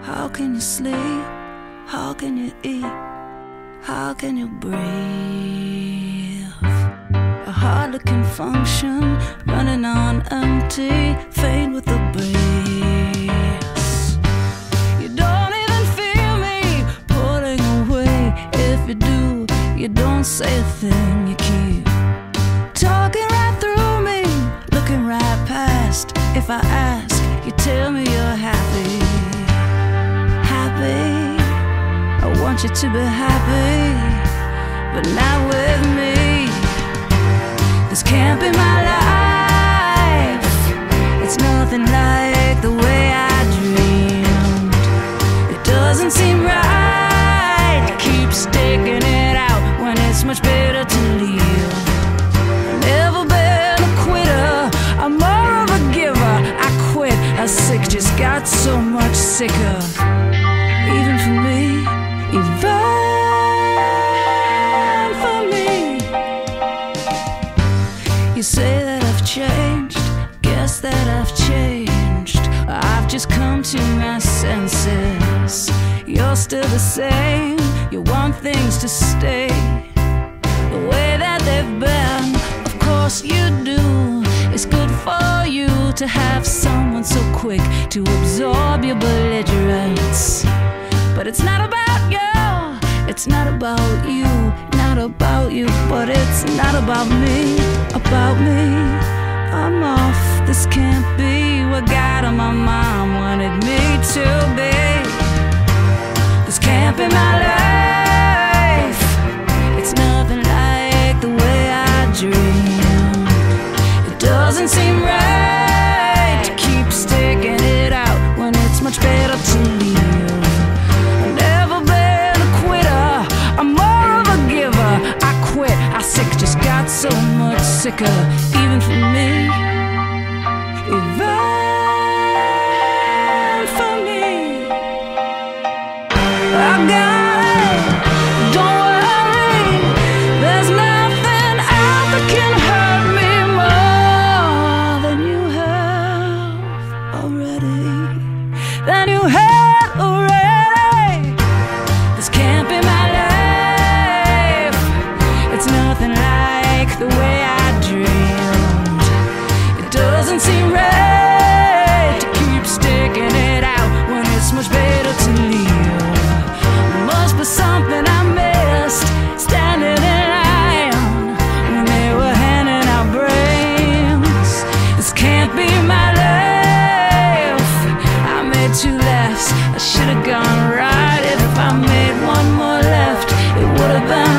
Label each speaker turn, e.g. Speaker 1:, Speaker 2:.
Speaker 1: How can you sleep? How can you eat? How can you breathe? I hardly can function, running on empty, faint with the breeze. You don't even feel me pulling away. If you do, you don't say a thing. You keep talking right through me, looking right past. If I ask, you tell me you're happy. Happy, I want you to be happy, but not with me. This can't be my life. It's nothing like the way I dreamed. It doesn't seem right to keep sticking it out when it's much better to leave. I've never been a quitter, I'm more of a giver. I quit, I sick, just got so much sicker. Even for me, even for me. You say that I've changed, guess that I've changed. I've just come to my senses. You're still the same, you want things to stay the way that they've been. Of course you do. It's good for you to have someone so quick to absorb your belligerence. But it's not about you, it's not about you, not about you, but it's not about me, about me. I'm off, this can't be what God and my mom wanted me to be. This can't be my life. It's nothing like the way I dreamed. It doesn't seem right to keep sticking it out when it's much better to leave. Just got so much sicker, even for me, even for me. I got it, don't worry. There's nothing out that can hurt me more than you have already, than you have already. This can't be my life. It's nothing like the way I dreamed. It doesn't seem right to keep sticking it out when it's much better to leave. There must be something I missed, standing in line when they were handing out brains. This can't be my life. I made 2 lefts, I should have gone right. If I made 1 more left, it would have been